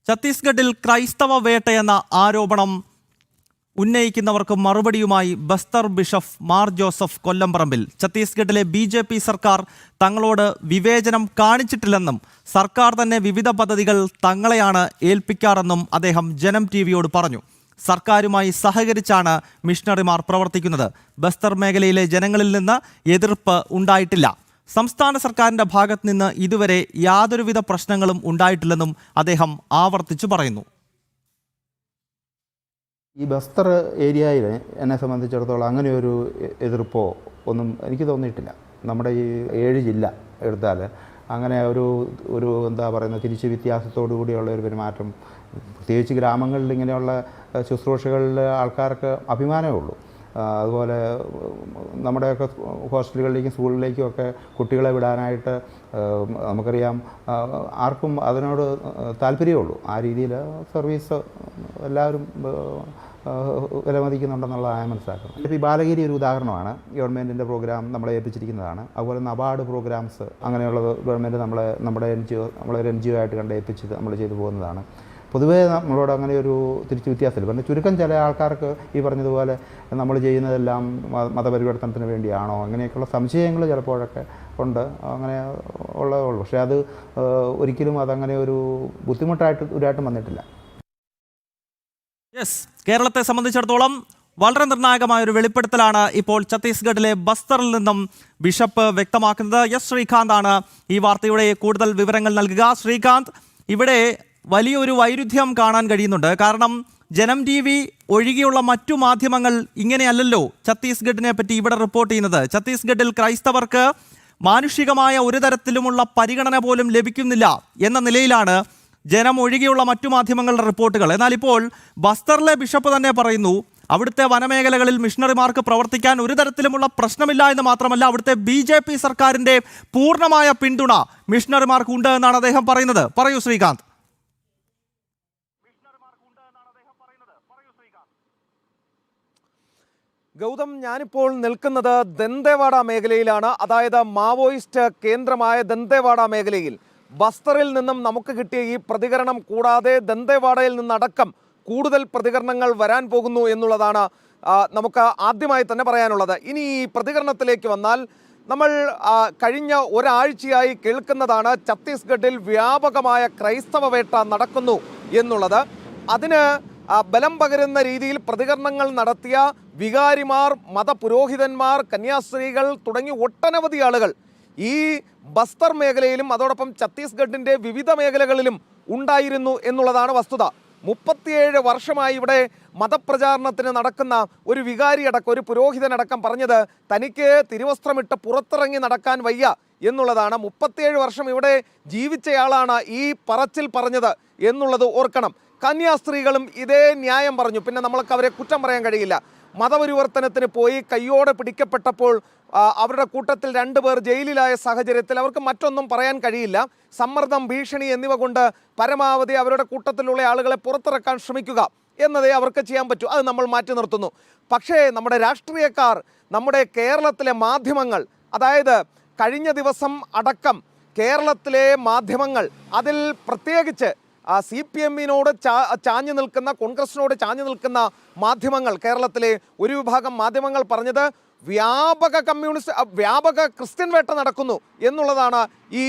ഛത്തീസ്ഗഡിൽ ക്രൈസ്തവ വേട്ടയെന്ന ആരോപണം ഉന്നയിക്കുന്നവർക്ക് മറുപടിയുമായി ബസ്തർ ബിഷപ്പ് മാർ ജോസഫ് കൊല്ലംപറമ്പിൽ. ഛത്തീസ്ഗഡിലെ BJP സർക്കാർ തങ്ങളോട് വിവേചനം കാണിച്ചിട്ടില്ലെന്നും സർക്കാർ തന്നെ വിവിധ പദ്ധതികൾ തങ്ങളെയാണ് ഏൽപ്പിക്കാറെന്നും അദ്ദേഹം ജനം TVയോട് പറഞ്ഞു. സർക്കാരുമായി സഹകരിച്ചാണ് മിഷണറിമാർ പ്രവർത്തിക്കുന്നത്. ബസ്തർ മേഖലയിലെ ജനങ്ങളിൽ നിന്ന് എതിർപ്പ് ഉണ്ടായിട്ടില്ല. സംസ്ഥാന സർക്കാരിന്റെ ഭാഗത്ത് നിന്ന് ഇതുവരെ യാതൊരുവിധ പ്രശ്നങ്ങളും ഉണ്ടായിട്ടില്ലെന്നും അദ്ദേഹം ആവർത്തിച്ചു പറയുന്നു. ഈ ബസ്തർ ഏരിയയിൽ എന്നെ സംബന്ധിച്ചിടത്തോളം അങ്ങനെ ഒരു എതിർപ്പോ ഒന്നും എനിക്ക് തോന്നിയിട്ടില്ല. നമ്മുടെ ഈ 7 ജില്ല എടുത്താൽ അങ്ങനെ ഒരു എന്താ പറയുന്നത് തിരിച്ച് വ്യത്യാസത്തോടു കൂടിയുള്ള ഒരു പെരുമാറ്റം, പ്രത്യേകിച്ച് ഗ്രാമങ്ങളിൽ ഇങ്ങനെയുള്ള ശുശ്രൂഷകളിൽ ആൾക്കാർക്ക് അഭിമാനമേ ഉള്ളൂ. അതുപോലെ നമ്മുടെയൊക്കെ ഹോസ്റ്റലുകളിലേക്കും സ്കൂളിലേക്കും ഒക്കെ കുട്ടികളെ വിടാനായിട്ട് നമുക്കറിയാം ആർക്കും അതിനോട് താല്പര്യമുള്ളൂ. ആ രീതിയിൽ സർവീസ് എല്ലാവരും വിലമതിക്കുന്നുണ്ടെന്നുള്ളതാണ് ഞാൻ മനസ്സിലാക്കുന്നത്. ഇപ്പോൾ ഈ ബാലഗിരി ഒരു ഉദാഹരണമാണ്. ഗവൺമെൻറ്റിൻ്റെ പ്രോഗ്രാം നമ്മളെ ഏൽപ്പിച്ചിരിക്കുന്നതാണ്. അതുപോലെ നബാർഡ് പ്രോഗ്രാംസ് അങ്ങനെയുള്ളത് ഗവൺമെൻറ് നമ്മുടെ NGO ആയിട്ട് ഏൽപ്പിച്ച് നമ്മൾ ചെയ്തു പോകുന്നതാണ്. പൊതുവേ നമ്മളോട് അങ്ങനെ ഒരു തിരിച്ച് വ്യത്യാസമില്ല. പിന്നെ ചുരുക്കം ചില ആൾക്കാർക്ക് ഈ പറഞ്ഞതുപോലെ നമ്മൾ ചെയ്യുന്നതെല്ലാം മതപരിവർത്തനത്തിന് വേണ്ടിയാണോ അങ്ങനെയൊക്കെയുള്ള സംശയങ്ങൾ ചിലപ്പോഴൊക്കെ ഉണ്ട്. അങ്ങനെ ഉള്ളൂ. പക്ഷേ അത് ഒരിക്കലും അതങ്ങനെ ഒരു ബുദ്ധിമുട്ടായിട്ടും വന്നിട്ടില്ല. യെസ്, കേരളത്തെ സംബന്ധിച്ചിടത്തോളം വളരെ നിർണായകമായ ഒരു വെളിപ്പെടുത്തലാണ് ഇപ്പോൾ ഛത്തീസ്ഗഡിലെ ബസ്തറിൽ നിന്നും ബിഷപ്പ് വ്യക്തമാക്കുന്നത്. എസ് ശ്രീകാന്താണ് ഈ വാർത്തയുടെ കൂടുതൽ വിവരങ്ങൾ നൽകുക. ശ്രീകാന്ത്, ഇവിടെ വലിയൊരു വൈരുദ്ധ്യം കാണാൻ കഴിയുന്നുണ്ട്. കാരണം ജനം TV ഒഴികെയുള്ള മറ്റു മാധ്യമങ്ങൾ ഇങ്ങനെയല്ലല്ലോ ഛത്തീസ്ഗഡിനെ പറ്റി ഇവിടെ റിപ്പോർട്ട് ചെയ്യുന്നത്. ഛത്തീസ്ഗഡിൽ ക്രൈസ്തവർക്ക് മാനുഷികമായ ഒരു തരത്തിലുമുള്ള പരിഗണന പോലും ലഭിക്കുന്നില്ല എന്ന നിലയിലാണ് ജനം ഒഴികെയുള്ള മറ്റു മാധ്യമങ്ങളുടെ റിപ്പോർട്ടുകൾ. എന്നാൽ ഇപ്പോൾ ബസ്തറിലെ ബിഷപ്പ് തന്നെ പറയുന്നു അവിടുത്തെ വനമേഖലകളിൽ മിഷണറിമാർക്ക് പ്രവർത്തിക്കാൻ ഒരു തരത്തിലുമുള്ള പ്രശ്നമില്ല എന്ന് മാത്രമല്ല അവിടുത്തെ BJP സർക്കാരിൻ്റെ പൂർണ്ണമായ പിന്തുണ മിഷണറിമാർക്ക് ഉണ്ട് എന്നാണ് അദ്ദേഹം പറയുന്നത്. പറയൂ ശ്രീകാന്ത്. ഗൗതം, ഞാനിപ്പോൾ നിൽക്കുന്നത് ദന്തേവാഡ മേഖലയിലാണ്. അതായത് മാവോയിസ്റ്റ് കേന്ദ്രമായ ദന്തേവാഡ മേഖലയിൽ ബസ്തറിൽ നിന്നും നമുക്ക് കിട്ടിയ ഈ പ്രതികരണം കൂടാതെ ദന്തേവാഡയിൽ നിന്നടക്കം കൂടുതൽ പ്രതികരണങ്ങൾ വരാൻ പോകുന്നു എന്നുള്ളതാണ് നമുക്ക് ആദ്യമായി തന്നെ പറയാനുള്ളത്. ഇനി ഈ പ്രതികരണത്തിലേക്ക് വന്നാൽ നമ്മൾ കഴിഞ്ഞ ഒരാഴ്ചയായി കേൾക്കുന്നതാണ് ഛത്തീസ്ഗഡിൽ വ്യാപകമായ ക്രൈസ്തവ വേട്ട നടക്കുന്നു എന്നുള്ളത്. അതിന് ബലം പകരുന്ന രീതിയിൽ പ്രതികരണങ്ങൾ നടത്തിയ വികാരിമാർ, മതപുരോഹിതന്മാർ, കന്യാസ്ത്രീകൾ തുടങ്ങി ഒട്ടനവധി ആളുകൾ ഈ ബസ്തർ മേഖലയിലും അതോടൊപ്പം ഛത്തീസ്ഗഡിൻ്റെ വിവിധ മേഖലകളിലും ഉണ്ടായിരുന്നു എന്നുള്ളതാണ് വസ്തുത. 37 വർഷമായി ഇവിടെ മതപ്രചാരണത്തിന് നടക്കുന്ന ഒരു വികാരിയടക്കം, ഒരു പുരോഹിതനടക്കം പറഞ്ഞത് തനിക്ക് തിരുവസ്ത്രമിട്ട് പുറത്തിറങ്ങി നടക്കാൻ വയ്യ എന്നുള്ളതാണ്. 37 വർഷം ഇവിടെ ജീവിച്ചയാളാണ് ഈ പറച്ചിൽ പറഞ്ഞത് എന്നുള്ളത് ഓർക്കണം. കന്യാസ്ത്രീകളും ഇതേ ന്യായം പറഞ്ഞു. പിന്നെ നമ്മൾക്ക് അവരെ കുറ്റം പറയാൻ കഴിയില്ല. മതപരിവർത്തനത്തിന് പോയി കയ്യോടെ പിടിക്കപ്പെട്ടപ്പോൾ അവരുടെ കൂട്ടത്തിൽ 2 പേർ ജയിലിലായ സാഹചര്യത്തിൽ അവർക്ക് മറ്റൊന്നും പറയാൻ കഴിയില്ല. സമ്മർദ്ദം, ഭീഷണി എന്നിവ കൊണ്ട് പരമാവധി അവരുടെ കൂട്ടത്തിലുള്ള ആളുകളെ പുറത്തിറക്കാൻ ശ്രമിക്കുക എന്നതേ അവർക്ക് ചെയ്യാൻ പറ്റൂ. അത് നമ്മൾ മാറ്റി നിർത്തുന്നു. പക്ഷേ നമ്മുടെ രാഷ്ട്രീയക്കാർ, നമ്മുടെ കേരളത്തിലെ മാധ്യമങ്ങൾ, അതായത് കഴിഞ്ഞ ദിവസം അടക്കം കേരളത്തിലെ മാധ്യമങ്ങൾ, അതിൽ പ്രത്യേകിച്ച് CPM-നോട് ചാഞ്ഞു നിൽക്കുന്ന, കോൺഗ്രസിനോട് ചാഞ്ഞു നിൽക്കുന്ന മാധ്യമങ്ങൾ, കേരളത്തിലെ ഒരു വിഭാഗം മാധ്യമങ്ങൾ പറഞ്ഞത് വ്യാപക ക്രിസ്ത്യൻ വേട്ട നടക്കുന്നു എന്നുള്ളതാണ് ഈ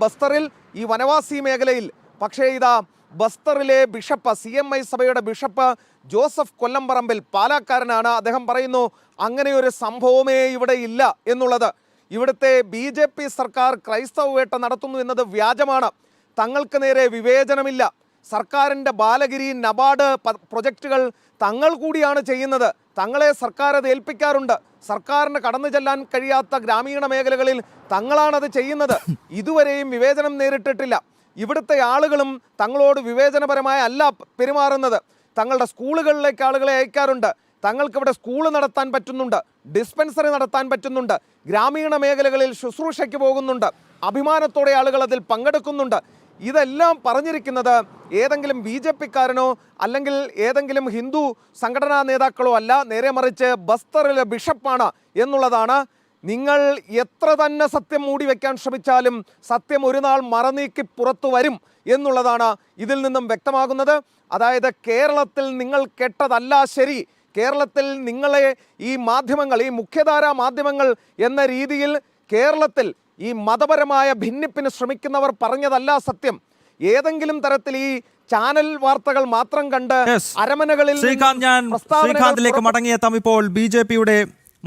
ബസ്തറിൽ, ഈ വനവാസി മേഖലയിൽ. പക്ഷേ ഇതാ ബസ്തറിലെ ബിഷപ്പ്, CMI സഭയുടെ ബിഷപ്പ് ജോസഫ് കൊല്ലംപറമ്പിൽ, പാലക്കാരനാണ്, അദ്ദേഹം പറയുന്നു അങ്ങനെ ഒരു സംഭവമേ ഇവിടെ ഇല്ല എന്നുള്ളത്. ഇവിടുത്തെ BJP സർക്കാർ ക്രൈസ്തവ വേട്ട നടത്തുന്നു എന്നത് വ്യാജമാണ്. തങ്ങൾക്ക് നേരെ വിവേചനമില്ല. സർക്കാരിൻ്റെ ബാലഗിരി, നബാർഡ് പ്രൊജക്റ്റുകൾ തങ്ങൾ കൂടിയാണ് ചെയ്യുന്നത്. തങ്ങളെ സർക്കാർ അത് ഏൽപ്പിക്കാറുണ്ട്. സർക്കാരിന് കടന്നു ചെല്ലാൻ കഴിയാത്ത ഗ്രാമീണ മേഖലകളിൽ തങ്ങളാണത് ചെയ്യുന്നത്. ഇതുവരെയും വിവേചനം നേരിട്ടിട്ടില്ല. ഇവിടുത്തെ ആളുകളും തങ്ങളോട് വിവേചനപരമായ അല്ല പെരുമാറുന്നത്. തങ്ങളുടെ സ്കൂളുകളിലേക്ക് ആളുകളെ അയക്കാറുണ്ട്. തങ്ങൾക്കിവിടെ സ്കൂൾ നടത്താൻ പറ്റുന്നുണ്ട്, ഡിസ്പെൻസറി നടത്താൻ പറ്റുന്നുണ്ട്, ഗ്രാമീണ മേഖലകളിൽ ശുശ്രൂഷയ്ക്ക് പോകുന്നുണ്ട്, അഭിമാനത്തോടെ ആളുകൾ അതിൽ പങ്കെടുക്കുന്നുണ്ട്. ഇതെല്ലാം പറഞ്ഞിരിക്കുന്നത് ഏതെങ്കിലും BJP-കാരനോ അല്ലെങ്കിൽ ഏതെങ്കിലും ഹിന്ദു സംഘടനാ നേതാക്കളോ അല്ല, നേരെ മറിച്ച് ബസ്തറിലെ ബിഷപ്പാണ് എന്നുള്ളതാണ്. നിങ്ങൾ എത്ര തന്നെ സത്യം മൂടി വെക്കാൻ ശ്രമിച്ചാലും സത്യം ഒരു നാൾ മറനീക്കി പുറത്തു വരും എന്നുള്ളതാണ് ഇതിൽ നിന്നും വ്യക്തമാകുന്നത്. അതായത് കേരളത്തിൽ നിങ്ങൾ കേട്ടതല്ല ശരി, കേരളത്തിൽ നിങ്ങളെ ഈ മാധ്യമങ്ങൾ, ഈ മുഖ്യധാരാ മാധ്യമങ്ങൾ എന്ന രീതിയിൽ കേരളത്തിൽ ഈ മതപരമായ ഭിന്നിപ്പിന് ശ്രമിക്കുന്നവർ പറഞ്ഞതല്ല സത്യം. ഏതെങ്കിലും തരത്തിൽ ഈ ചാനൽ വാർത്തകൾ മാത്രം കണ്ട് അരമനകളിൽ ശ്രീകാന്തിലേക്ക് മടങ്ങിയെത്താം. ഇപ്പോൾ BJP-യുടെ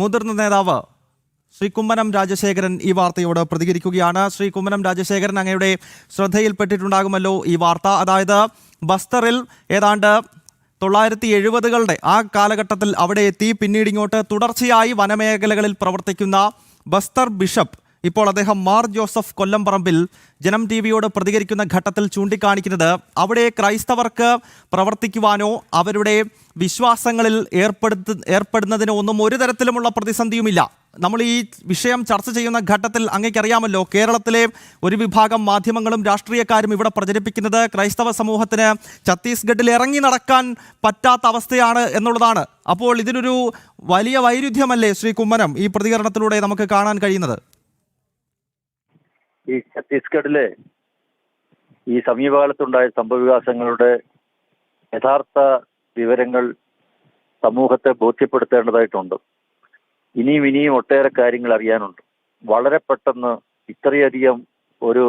മുതിർന്ന നേതാവ് ശ്രീ കുമ്മനം രാജശേഖരൻ ഈ വാർത്തയോട് പ്രതികരിക്കുകയാണ്. ശ്രീ കുമ്മനം രാജശേഖരൻ, അങ്ങയുടെ ശ്രദ്ധയിൽപ്പെട്ടിട്ടുണ്ടാകുമല്ലോ ഈ വാർത്ത. അതായത് ബസ്തറിൽ ഏതാണ്ട് 1970-കളുടെ ആ കാലഘട്ടത്തിൽ അവിടെ എത്തി പിന്നീട് ഇങ്ങോട്ട് തുടർച്ചയായി വനമേഖലകളിൽ പ്രവർത്തിക്കുന്ന ബസ്തർ ബിഷപ്പ്, ഇപ്പോൾ അദ്ദേഹം മാർ ജോസഫ് കൊല്ലംപറമ്പിൽ ജനം TV-യോട് പ്രതികരിക്കുന്ന ഘട്ടത്തിൽ ചൂണ്ടിക്കാണിക്കുന്നത് അവിടെ ക്രൈസ്തവർക്ക് പ്രവർത്തിക്കുവാനോ അവരുടെ വിശ്വാസങ്ങളിൽ ഏർപ്പെടുന്നതിനോ ഒന്നും ഒരു തരത്തിലുമുള്ള പ്രതിസന്ധിയുമില്ല. നമ്മൾ ഈ വിഷയം ചർച്ച ചെയ്യുന്ന ഘട്ടത്തിൽ അങ്ങേക്കറിയാമല്ലോ, കേരളത്തിലെ ഒരു വിഭാഗം മാധ്യമങ്ങളും രാഷ്ട്രീയക്കാരും ഇവിടെ പ്രചരിപ്പിക്കുന്നത് ക്രൈസ്തവ സമൂഹത്തിന് ഛത്തീസ്ഗഡിൽ ഇറങ്ങി നടക്കാൻ പറ്റാത്ത അവസ്ഥയാണ് എന്നുള്ളതാണ്. അപ്പോൾ ഇതിനൊരു വലിയ വൈരുദ്ധ്യമല്ലേ ശ്രീ കുമ്മനം ഈ പ്രതികരണത്തിലൂടെ നമുക്ക് കാണാൻ കഴിയുന്നത്? ഈ ഛത്തീസ്ഗഡിലെ ഈ സമീപകാലത്തുണ്ടായ സംഭവവികാസങ്ങളുടെ യഥാർത്ഥ വിവരങ്ങൾ സമൂഹത്തെ ബോധ്യപ്പെടുത്തേണ്ടതായിട്ടുണ്ട്. ഇനിയും ഒട്ടേറെ കാര്യങ്ങൾ അറിയാനുണ്ട്. വളരെ പെട്ടെന്ന് ഇത്രയധികം ഒരു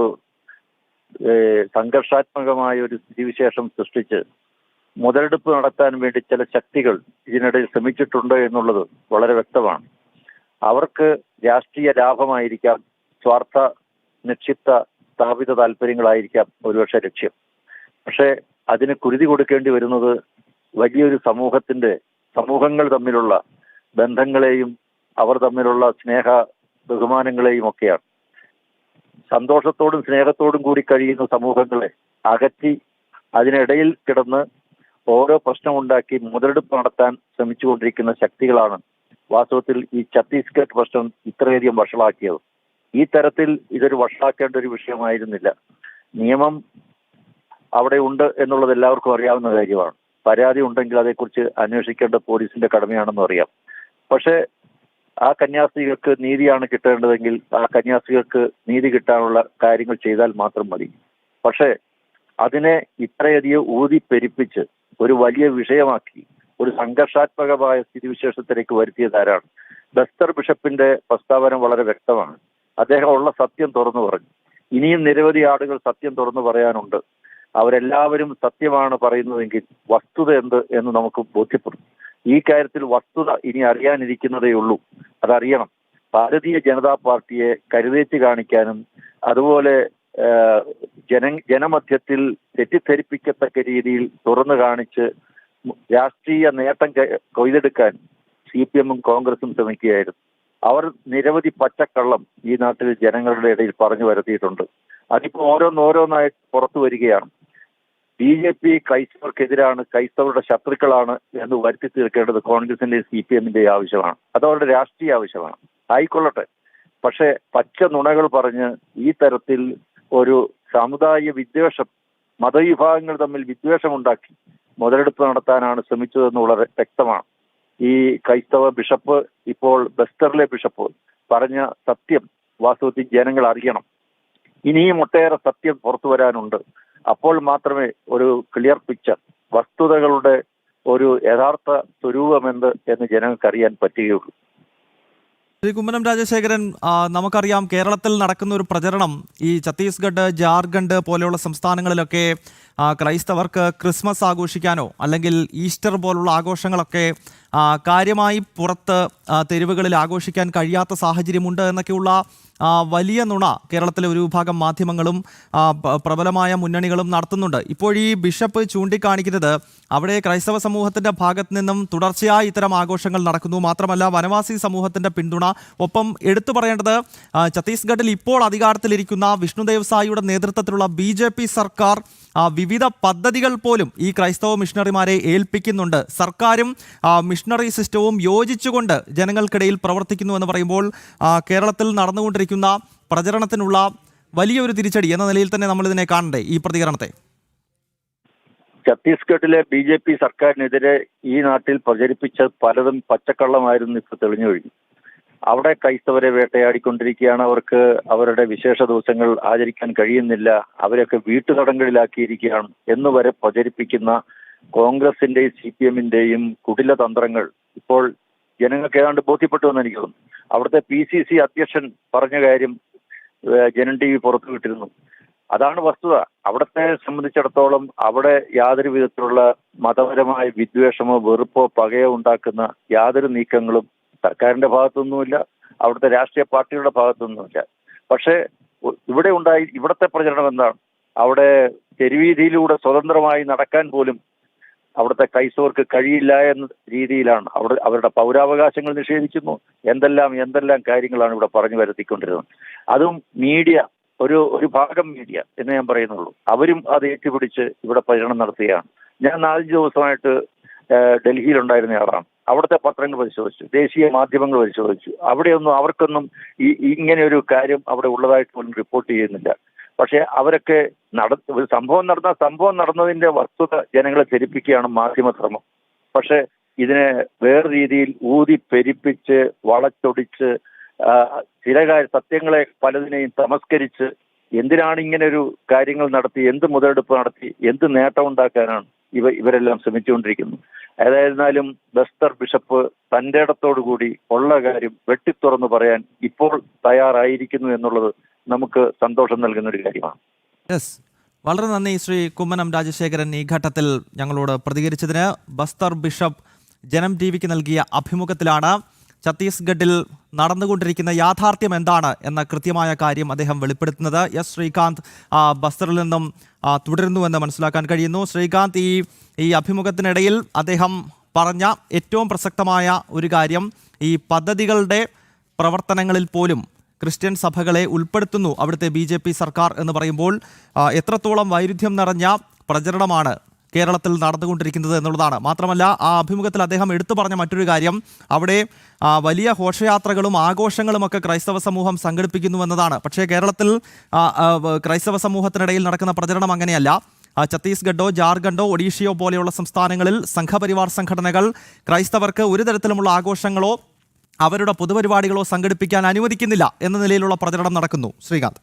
സംഘർഷാത്മകമായ ഒരു സ്ഥിതിവിശേഷം സൃഷ്ടിച്ച് മുതലെടുപ്പ് നടത്താൻ വേണ്ടി ചില ശക്തികൾ ഇതിനിടയിൽ ശ്രമിച്ചിട്ടുണ്ട് എന്നുള്ളത് വളരെ വ്യക്തമാണ്. അവർക്ക് രാഷ്ട്രീയ ലാഭമായിരിക്കാം, സ്വാർത്ഥ നിക്ഷിപ്ത സ്ഥാപിത താല്പര്യങ്ങളായിരിക്കാം ഒരുപക്ഷെ ലക്ഷ്യം. പക്ഷെ അതിന് കുരുതി കൊടുക്കേണ്ടി വരുന്നത് വലിയൊരു സമൂഹങ്ങൾ തമ്മിലുള്ള ബന്ധങ്ങളെയും അവർ തമ്മിലുള്ള സ്നേഹ ബഹുമാനങ്ങളെയും ഒക്കെയാണ്. സന്തോഷത്തോടും സ്നേഹത്തോടും കൂടി കഴിയുന്ന സമൂഹങ്ങളെ അകറ്റി അതിനിടയിൽ കിടന്ന് ഓരോ പ്രശ്നമുണ്ടാക്കി മുതലെടുപ്പ് നടത്താൻ ശ്രമിച്ചുകൊണ്ടിരിക്കുന്ന ശക്തികളാണ് വാസ്തവത്തിൽ ഈ ഛത്തീസ്ഗഡ് പ്രശ്നം ഇത്രയധികം വഷളാക്കിയത്. ഈ തരത്തിൽ ഇതൊരു വഷളാക്കേണ്ട ഒരു വിഷയമായിരുന്നില്ല. നിയമം അവിടെ ഉണ്ട് എന്നുള്ളത് എല്ലാവർക്കും അറിയാവുന്ന കാര്യമാണ്. പരാതി ഉണ്ടെങ്കിൽ അതേക്കുറിച്ച് അന്വേഷിക്കേണ്ട പോലീസിന്റെ കടമയാണെന്ന് അറിയാം. പക്ഷേ ആ കന്യാസ്ത്രീകൾക്ക് നീതിയാണ് കിട്ടേണ്ടതെങ്കിൽ ആ കന്യാസ്ത്രീകൾക്ക് നീതി കിട്ടാനുള്ള കാര്യങ്ങൾ ചെയ്താൽ മാത്രം മതി. പക്ഷേ അതിനെ ഇത്രയധികം ഊതിപ്പെരിപ്പിച്ച് ഒരു വലിയ വിഷയമാക്കി ഒരു സംഘർഷാത്മകമായ സ്ഥിതിവിശേഷത്തിലേക്ക് വരുത്തിയതാരാണ്? ബസ്തർ ബിഷപ്പിന്റെ പ്രസ്താവന വളരെ വ്യക്തമാണ്. അദ്ദേഹം ഉള്ള സത്യം തുറന്നു പറഞ്ഞു. ഇനിയും നിരവധി ആളുകൾ സത്യം തുറന്നു പറയാനുണ്ട്. അവരെല്ലാവരും സത്യമാണ് പറയുന്നതെങ്കിൽ വസ്തുത എന്ത് എന്ന് നമുക്ക് ബോധ്യപ്പെടും. ഈ കാര്യത്തിൽ വസ്തുത ഇനി അറിയാനിരിക്കുന്നതേ ഉള്ളൂ. അതറിയണം. ഭാരതീയ ജനതാ പാർട്ടിയെ കരുതേച്ച് കാണിക്കാനും അതുപോലെ ജനമധ്യത്തിൽ തെറ്റിദ്ധരിപ്പിക്കത്തക്ക രീതിയിൽ തുറന്നു കാണിച്ച് രാഷ്ട്രീയ നേട്ടം കൊയ്തെടുക്കാൻ CPM-ഉം കോൺഗ്രസും ശ്രമിക്കുകയായിരുന്നു. അവർ നിരവധി പച്ചക്കള്ളം ഈ നാട്ടിൽ ജനങ്ങളുടെ ഇടയിൽ പറഞ്ഞു വരുത്തിയിട്ടുണ്ട്. അതിപ്പോൾ ഓരോന്നായി പുറത്തു വരികയാണ്. BJP ക്രൈസ്തവർക്കെതിരാണ്, ക്രൈസ്തവരുടെ ശത്രുക്കളാണ് എന്ന് വരുത്തി തീർക്കേണ്ടത് കോൺഗ്രസിന്റെയും CPM-ന്റെയും ആവശ്യമാണ്. അതവരുടെ രാഷ്ട്രീയ ആവശ്യമാണ്. ആയിക്കൊള്ളട്ടെ. പക്ഷെ പച്ച നുണകൾ പറഞ്ഞ് ഈ തരത്തിൽ ഒരു സാമുദായിക വിദ്വേഷം, മതവിഭാഗങ്ങൾ തമ്മിൽ വിദ്വേഷമുണ്ടാക്കി മുതലെടുപ്പ് നടത്താനാണ് ശ്രമിച്ചതെന്നുള്ളത് വ്യക്തമാണ്. ഈ ക്രൈസ്തവ ബിഷപ്പ്, ഇപ്പോൾ ബസ്തറിലെ ബിഷപ്പ് പറഞ്ഞ സത്യം വാസ്തവത്തിൽ ജനങ്ങൾ അറിയണം. ഇനിയും ഒട്ടേറെ സത്യം പുറത്തു വരാനുണ്ട്. അപ്പോൾ മാത്രമേ ഒരു ക്ലിയർ പിക്ചർ, വസ്തുതകളുടെ ഒരു യഥാർത്ഥ സ്വരൂപമെന്ത് എന്ന് ജനങ്ങൾക്ക് അറിയാൻ പറ്റുകയുള്ളൂ. ശ്രീ കുമ്മനം രാജശേഖരൻ, നമുക്കറിയാം കേരളത്തിൽ നടക്കുന്ന ഒരു പ്രചരണം ഈ ഛത്തീസ്ഗഡ്, ജാർഖണ്ഡ് പോലെയുള്ള സംസ്ഥാനങ്ങളിലൊക്കെ ക്രൈസ്തവർക്ക് ക്രിസ്മസ് ആഘോഷിക്കാനോ അല്ലെങ്കിൽ ഈസ്റ്റർ പോലുള്ള ആഘോഷങ്ങളൊക്കെ കാര്യമായി പുറത്ത് തെരുവുകളിൽ ആഘോഷിക്കാൻ കഴിയാത്ത സാഹചര്യമുണ്ട് എന്നൊക്കെയുള്ള വലിയ നുണ കേരളത്തിലെ ഒരു വിഭാഗം മാധ്യമങ്ങളും പ്രബലമായ മുന്നണികളും നടത്തുന്നുണ്ട്. ഇപ്പോൾ ഈ ബിഷപ്പ് ചൂണ്ടിക്കാണിക്കുന്നത് അവിടെ ക്രൈസ്തവ സമൂഹത്തിൻ്റെ ഭാഗത്ത് നിന്നും തുടർച്ചയായി ഇത്തരം ആഘോഷങ്ങൾ നടക്കുന്നു. മാത്രമല്ല വനവാസി സമൂഹത്തിൻ്റെ പിന്തുണ. ഒപ്പം എടുത്തു പറയേണ്ടത് ഛത്തീസ്ഗഡിൽ ഇപ്പോൾ അധികാരത്തിലിരിക്കുന്ന വിഷ്ണുദേവ് സായിയുടെ നേതൃത്വത്തിലുള്ള BJP സർക്കാർ വിവിധ പദ്ധതികൾ പോലും ഈ ക്രൈസ്തവ മിഷണറിമാരെ ഏൽപ്പിക്കുന്നുണ്ട്. സർക്കാരും മിഷണറി സിസ്റ്റവും യോജിച്ചുകൊണ്ട് ജനങ്ങൾക്കിടയിൽ പ്രവർത്തിക്കുന്നു എന്ന് പറയുമ്പോൾ കേരളത്തിൽ നടന്നുകൊണ്ടിരിക്കുന്ന പ്രചരണത്തിനുള്ള വലിയൊരു തിരിച്ചടി എന്ന നിലയിൽ തന്നെ നമ്മൾ ഇതിനെ കാണണ്ടേ ഈ പ്രതികരണത്തെ? ഛത്തീസ്ഗഡിലെ BJP സർക്കാരിനെതിരെ ഈ നാട്ടിൽ പ്രചരിപ്പിച്ച പലതും പച്ചക്കള്ളമായിരുന്നു ഇപ്പോൾ തെളിഞ്ഞു കഴിഞ്ഞു. അവിടെ ക്രൈസ്തവരെ വേട്ടയാടിക്കൊണ്ടിരിക്കുകയാണ്. അവർക്ക് അവരുടെ വിശേഷ ദിവസങ്ങൾ ആചരിക്കാൻ കഴിയുന്നില്ല, അവരൊക്കെ വീട്ടുതടങ്കലിലാക്കിയിരിക്കുകയാണ് എന്ന് വരെ പ്രചരിപ്പിക്കുന്ന കോൺഗ്രസിന്റെയും CPM-ന്റെയും കുടില തന്ത്രങ്ങൾ ഇപ്പോൾ ജനങ്ങൾക്ക് ഏതാണ്ട് ബോധ്യപ്പെട്ടു എന്ന് എനിക്ക് തോന്നുന്നു. അവിടുത്തെ PCC അധ്യക്ഷൻ പറഞ്ഞ കാര്യം ജനം TV പുറത്തുവിട്ടിരുന്നു. അതാണ് വസ്തുത. അവിടത്തെ സംബന്ധിച്ചിടത്തോളം അവിടെ യാതൊരു വിധത്തിലുള്ള മതപരമായ വിദ്വേഷമോ വെറുപ്പോ പകയോ ഉണ്ടാക്കുന്ന യാതൊരു നീക്കങ്ങളും സർക്കാരിന്റെ ഭാഗത്തൊന്നുമില്ല, അവിടുത്തെ രാഷ്ട്രീയ പാർട്ടികളുടെ ഭാഗത്തൊന്നുമില്ല. പക്ഷേ ഇവിടുത്തെ പ്രചരണം എന്താണ്? അവിടെ തെരുവീതിയിലൂടെ സ്വതന്ത്രമായി നടക്കാൻ പോലും അവിടുത്തെ ക്രൈസ്തവർക്ക് കഴിയില്ല എന്ന രീതിയിലാണ് അവരുടെ പൗരാവകാശങ്ങൾ നിഷേധിക്കുന്നു. എന്തെല്ലാം കാര്യങ്ങളാണ് ഇവിടെ പറഞ്ഞു വരുത്തിക്കൊണ്ടിരുന്നത്. അതും മീഡിയ, ഒരു ഭാഗം മീഡിയ എന്ന് ഞാൻ പറയുന്നുള്ളൂ, അവരും അത് ഏറ്റുപിടിച്ച് ഇവിടെ പ്രചരണം നടത്തുകയാണ്. ഞാൻ 4 ദിവസമായിട്ട് ഡൽഹിയിലുണ്ടായിരുന്ന ആളാണ്. അവിടുത്തെ പത്രങ്ങൾ പരിശോധിച്ചു, ദേശീയ മാധ്യമങ്ങൾ പരിശോധിച്ചു. അവിടെയൊന്നും അവർക്കൊന്നും ഇങ്ങനെ ഒരു കാര്യം അവിടെ ഉള്ളതായിട്ട് പോലും റിപ്പോർട്ട് ചെയ്യുന്നില്ല. പക്ഷെ അവരൊക്കെ ഒരു സംഭവം നടന്നതിന്റെ വസ്തുത ജനങ്ങളെ ധരിപ്പിക്കുകയാണ് മാധ്യമധർമ്മം. പക്ഷെ ഇതിനെ വേറെ രീതിയിൽ ഊതി പെരിപ്പിച്ച് വളച്ചൊടിച്ച് ചില സത്യങ്ങളെ പലതിനെയും തമസ്കരിച്ച് എന്തിനാണ് ഇങ്ങനെ ഒരു കാര്യങ്ങൾ നടത്തി, എന്ത് മുതലെടുപ്പ് നടത്തി, എന്ത് നേട്ടം ഉണ്ടാക്കാനാണ് ഇവരെല്ലാം ശ്രമിച്ചുകൊണ്ടിരിക്കുന്നത്. ഏതായിരുന്നാലും ബസ്തർ ബിഷപ്പ് തന്റെ ഇടത്തോടുകൂടി ഉള്ള കാര്യം വെട്ടിത്തുറന്ന് പറയാൻ ഇപ്പോൾ തയ്യാറായിരിക്കുന്നു എന്നുള്ളത് നമുക്ക് സന്തോഷം നൽകുന്ന ഒരു കാര്യമാണ്. യെസ്, വളരെ നന്ദി ശ്രീ കുമ്മനം രാജശേഖരൻ ഈ ഘട്ടത്തിൽ ഞങ്ങളോട് പ്രതികരിച്ചതിന്. ബസ്തർ ബിഷപ്പ് ജനം TVക്ക് നൽകിയ അഭിമുഖത്തിലാണ് ഛത്തീസ്ഗഡിൽ നടന്നുകൊണ്ടിരിക്കുന്ന യാഥാർത്ഥ്യം എന്താണ് എന്ന കൃത്യമായ കാര്യം അദ്ദേഹം വെളിപ്പെടുത്തുന്നത്. എസ് ശ്രീകാന്ത് ബസ്തറിൽ നിന്നും തുടരുന്നുവെന്ന് മനസ്സിലാക്കാൻ കഴിയുന്നു. ശ്രീകാന്ത്, ഈ അഭിമുഖത്തിനിടയിൽ അദ്ദേഹം പറഞ്ഞ ഏറ്റവും പ്രസക്തമായ ഒരു കാര്യം, ഈ പദ്ധതികളുടെ പ്രവർത്തനങ്ങളിൽ പോലും ക്രിസ്ത്യൻ സഭകളെ ഉൾപ്പെടുത്തുന്നു അവിടുത്തെ BJP സർക്കാർ എന്ന് പറയുമ്പോൾ എത്രത്തോളം വൈരുദ്ധ്യം നിറഞ്ഞ പ്രചരണമാണ് കേരളത്തിൽ നടന്നുകൊണ്ടിരിക്കുന്നത് എന്നുള്ളതാണ്. മാത്രമല്ല, ആ അഭിമുഖത്തിൽ അദ്ദേഹം എടുത്തു പറഞ്ഞ മറ്റൊരു കാര്യം, അവിടെ വലിയ ഘോഷയാത്രകളും ആഘോഷങ്ങളുമൊക്കെ ക്രൈസ്തവ സമൂഹം സംഘടിപ്പിക്കുന്നുവെന്നതാണ്. പക്ഷേ കേരളത്തിൽ ക്രൈസ്തവ സമൂഹത്തിനിടയിൽ നടക്കുന്ന പ്രചരണം അങ്ങനെയല്ല. ഛത്തീസ്ഗഡോ ജാർഖണ്ഡോ ഒഡീഷയോ പോലെയുള്ള സംസ്ഥാനങ്ങളിൽ സംഘപരിവാർ സംഘടനകൾ ക്രൈസ്തവർക്ക് ഒരു തരത്തിലുമുള്ള ആഘോഷങ്ങളോ അവരുടെ പൊതുപരിപാടികളോ സംഘടിപ്പിക്കാൻ അനുവദിക്കുന്നില്ല എന്ന നിലയിലുള്ള പ്രചരണം നടക്കുന്നു. ശ്രീകാന്ത്,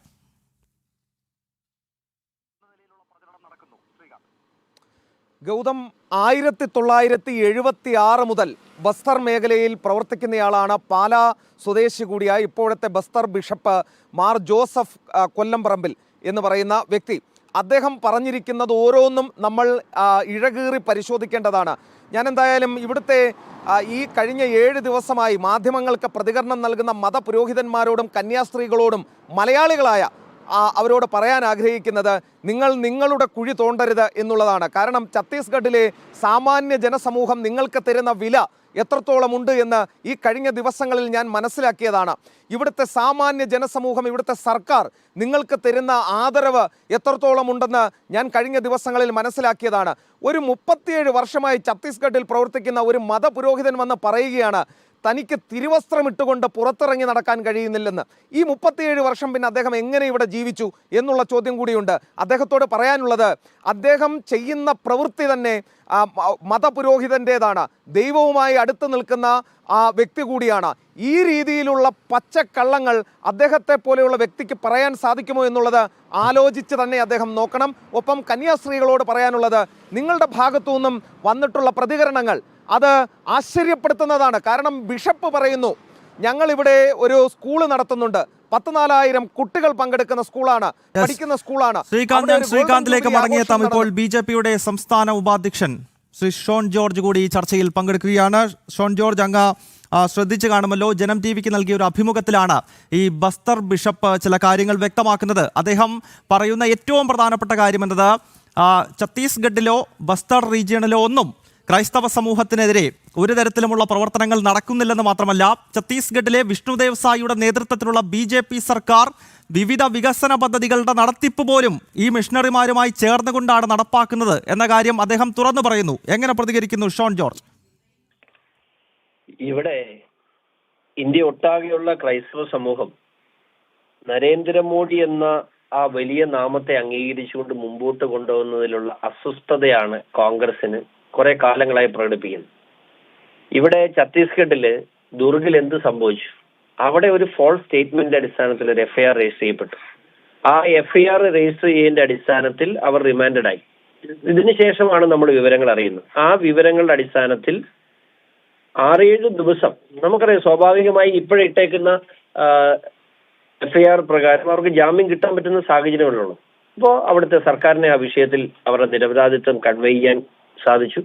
ഗൗതം 1976 മുതൽ ബസ്തർ മേഖലയിൽ പ്രവർത്തിക്കുന്നയാളാണ്. പാലാ സ്വദേശി കൂടിയായ ഇപ്പോഴത്തെ ബസ്തർ ബിഷപ്പ് മാർ ജോസഫ് കൊല്ലംപറമ്പിൽ എന്ന് പറയുന്ന വ്യക്തി. അദ്ദേഹം പറഞ്ഞിരിക്കുന്നത് ഓരോന്നും നമ്മൾ ഇഴകീറി പരിശോധിക്കേണ്ടതാണ്. ഞാൻ എന്തായാലും ഇവിടുത്തെ ഈ കഴിഞ്ഞ 7 ദിവസമായി മാധ്യമങ്ങൾക്ക് പ്രതികരണം നൽകുന്ന മതപുരോഹിതന്മാരോടും കന്യാസ്ത്രീകളോടും മലയാളികളായ അവരോട് പറയാൻ ആഗ്രഹിക്കുന്നത്, നിങ്ങൾ നിങ്ങളുടെ കുഴി തോണ്ടരുത് എന്നുള്ളതാണ്. കാരണം ഛത്തീസ്ഗഡിലെ സാമാന്യ ജനസമൂഹം നിങ്ങൾക്ക് തരുന്ന വില എത്രത്തോളം ഉണ്ട് എന്ന് ഈ കഴിഞ്ഞ ദിവസങ്ങളിൽ ഞാൻ മനസ്സിലാക്കിയതാണ്. ഇവിടുത്തെ സാമാന്യ ജനസമൂഹം, ഇവിടുത്തെ സർക്കാർ നിങ്ങൾക്ക് തരുന്ന ആദരവ് എത്രത്തോളം ഉണ്ടെന്ന് ഞാൻ കഴിഞ്ഞ ദിവസങ്ങളിൽ മനസ്സിലാക്കിയതാണ്. ഒരു 37 വർഷമായി ഛത്തീസ്ഗഡിൽ പ്രവർത്തിക്കുന്ന ഒരു മതപുരോഹിതൻ വന്ന് പറയുകയാണ് തനിക്ക് തിരുവസ്ത്രമിട്ടുകൊണ്ട് പുറത്തിറങ്ങി നടക്കാൻ കഴിയുന്നില്ലെന്ന്. ഈ 37 വർഷം പിന്നെ അദ്ദേഹം എങ്ങനെ ഇവിടെ ജീവിച്ചു എന്നുള്ള ചോദ്യം കൂടിയുണ്ട്. അദ്ദേഹത്തോട് പറയാനുള്ളത്, അദ്ദേഹം ചെയ്യുന്ന പ്രവൃത്തി തന്നെ മതപുരോഹിതൻ്റേതാണ്, ദൈവവുമായി അടുത്ത് നിൽക്കുന്ന വ്യക്തി കൂടിയാണ്. ഈ രീതിയിലുള്ള പച്ചക്കള്ളങ്ങൾ അദ്ദേഹത്തെ പോലെയുള്ള വ്യക്തിക്ക് പറയാൻ സാധിക്കുമോ എന്നുള്ളത് ആലോചിച്ച് തന്നെ അദ്ദേഹം നോക്കണം. ഒപ്പം കന്യാസ്ത്രീകളോട് പറയാനുള്ളത്, നിങ്ങളുടെ ഭാഗത്തു നിന്നും വന്നിട്ടുള്ള പ്രതികരണങ്ങൾ അത് ആശ്ചര്യപ്പെടുത്തുന്നതാണ്. കാരണം ബിഷപ്പ് പറയുന്നു, ഞങ്ങളിവിടെ ഒരു സ്കൂള് നടത്തുന്നുണ്ട്, 14,000 കുട്ടികൾ പങ്കെടുക്കുന്ന സ്കൂളാണ്, പഠിക്കുന്ന സ്കൂളാണ്. ശ്രീകാന്തിലേക്ക് മടങ്ങിയെത്താം. ഇപ്പോൾ BJPയുടെ സംസ്ഥാന ഉപാധ്യക്ഷൻ ശ്രീ ഷോൺ ജോർജ് കൂടി ഈ ചർച്ചയിൽ പങ്കെടുക്കുകയാണ്. ഷോൺ ജോർജ്, അങ്ങ് ശ്രദ്ധിച്ചു കാണുമല്ലോ, ജനം TVക്ക് നൽകിയ ഒരു അഭിമുഖത്തിലാണ് ഈ ബസ്തർ ബിഷപ്പ് ചില കാര്യങ്ങൾ വ്യക്തമാക്കുന്നത്. അദ്ദേഹം പറയുന്ന ഏറ്റവും പ്രധാനപ്പെട്ട കാര്യം എന്നത്, ഛത്തീസ്ഗഡിലോ ബസ്തർ റീജിയണിലോ ഒന്നും ക്രൈസ്തവ സമൂഹത്തിനെതിരെ ഒരു തരത്തിലുമുള്ള പ്രവർത്തനങ്ങൾ നടക്കുന്നില്ലെന്ന് മാത്രമല്ല, ഛത്തീസ്ഗഡിലെ വിഷ്ണുദേവ് സായിയുടെ നേതൃത്വത്തിലുള്ള BJP സർക്കാർ വിവിധ വികസന പദ്ധതികളുടെ നടത്തിപ്പ് പോലും ഈ മിഷണറിമാരുമായി ചേർന്നുകൊണ്ടാണ് നടപ്പാക്കുന്നത് എന്ന കാര്യം അദ്ദേഹം തുറന്നു പറയുന്നു. എങ്ങനെ പ്രതികരിക്കുന്നു ഷോൺ ജോർജ്? ഇവിടെ ഇന്ത്യ ഒട്ടാകെയുള്ള ക്രൈസ്തവ സമൂഹം നരേന്ദ്രമോദി എന്ന ആ വലിയ നാമത്തെ അംഗീകരിച്ചുകൊണ്ട് മുമ്പോട്ട് കൊണ്ടുപോകുന്നതിലുള്ള അസ്വസ്ഥതയാണ് കോൺഗ്രസിന് കുറെ കാലങ്ങളായി പ്രകടിപ്പിക്കുന്നത്. ഇവിടെ ഛത്തീസ്ഗഡില് ദുർഗിൽ എന്ത് സംഭവിച്ചു? അവിടെ ഒരു ഫോൾസ് സ്റ്റേറ്റ്മെന്റിന്റെ അടിസ്ഥാനത്തിൽ ഒരു FIR രജിസ്റ്റർ ചെയ്യപ്പെട്ടു. ആ FIR രജിസ്റ്റർ ചെയ്യേണ്ട അടിസ്ഥാനത്തിൽ അവർ റിമാൻഡഡ് ആയി. ഇതിനുശേഷമാണ് നമ്മൾ വിവരങ്ങൾ അറിയുന്നത്. ആ വിവരങ്ങളുടെ അടിസ്ഥാനത്തിൽ 6-7 ദിവസം നമുക്കറിയാം, സ്വാഭാവികമായി ഇപ്പോഴിട്ടേക്കുന്ന FIR പ്രകാരം അവർക്ക് ജാമ്യം കിട്ടാൻ പറ്റുന്ന സാഹചര്യങ്ങളുള്ളൂ. അപ്പോൾ അവിടുത്തെ സർക്കാരിനെ ആ വിഷയത്തിൽ അവരുടെ നിരപരാധിത്വം കൺവേ ചെയ്യാൻ സാധിച്ചു.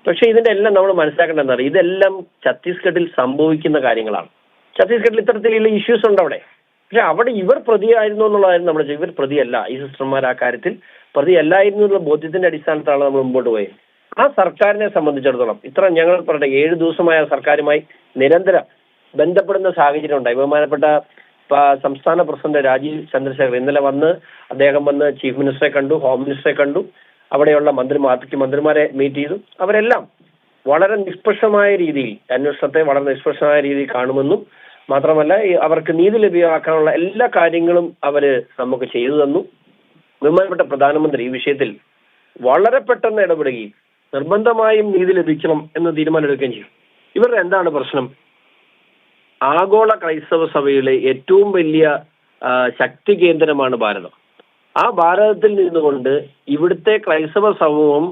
പക്ഷെ ഇതിന്റെ എല്ലാം നമ്മൾ മനസ്സിലാക്കേണ്ടത് എന്താ പറയുക, ഇതെല്ലാം ഛത്തീസ്ഗഡിൽ സംഭവിക്കുന്ന കാര്യങ്ങളാണ്. ഛത്തീസ്ഗഡിൽ ഇത്തരത്തിലുള്ള ഇഷ്യൂസ് ഉണ്ട് അവിടെ. പക്ഷെ അവിടെ ഇവർ പ്രതിയായിരുന്നു എന്നുള്ളതായിരുന്നു നമ്മൾ. ഇവർ പ്രതിയല്ല, ഈ സിസ്റ്റർമാർ ആ കാര്യത്തിൽ പ്രതിയല്ലായിരുന്നു എന്നുള്ള ബോധ്യത്തിന്റെ അടിസ്ഥാനത്തിലാണ് നമ്മൾ മുമ്പോട്ട് പോയത്. ആ സർക്കാരിനെ സംബന്ധിച്ചിടത്തോളം ഇത്ര ഞങ്ങൾ പറയട്ടെ 7 ദിവസമായ സർക്കാരുമായി നിരന്തരം ബന്ധപ്പെടുന്ന സാഹചര്യം ഉണ്ടായി. ബഹുമാനപ്പെട്ട സംസ്ഥാന പ്രസിഡന്റ് രാജീവ് ചന്ദ്രശേഖർ ഇന്നലെ അദ്ദേഹം വന്ന് ചീഫ് മിനിസ്റ്ററെ കണ്ടു, ഹോം മിനിസ്റ്ററെ കണ്ടു, അവിടെയുള്ള മന്ത്രിമാരെ മീറ്റ് ചെയ്തു. അവരെല്ലാം വളരെ നിഷ്പക്ഷമായ രീതിയിൽ അന്വേഷണത്തെ വളരെ നിഷ്പക്ഷമായ രീതിയിൽ കാണുമെന്നും മാത്രമല്ല അവർക്ക് നീതി ലഭ്യമാക്കാനുള്ള എല്ലാ കാര്യങ്ങളും അവര് നമുക്ക് ചെയ്തു തന്നു. ബഹുമാനപ്പെട്ട പ്രധാനമന്ത്രി ഈ വിഷയത്തിൽ വളരെ പെട്ടെന്ന് ഇടപെടുകയും നിർബന്ധമായും നീതി ലഭിക്കണം എന്ന് തീരുമാനമെടുക്കുകയും ചെയ്യും. ഇവരുടെ എന്താണ് പ്രശ്നം? ആഗോള ക്രൈസ്തവ സഭയിലെ ഏറ്റവും വലിയ ശക്തി കേന്ദ്രമാണ് ഭാരതം. ആ ഭാരതത്തിൽ നിന്നുകൊണ്ട് ഇവിടുത്തെ ക്രൈസ്തവ സമൂഹം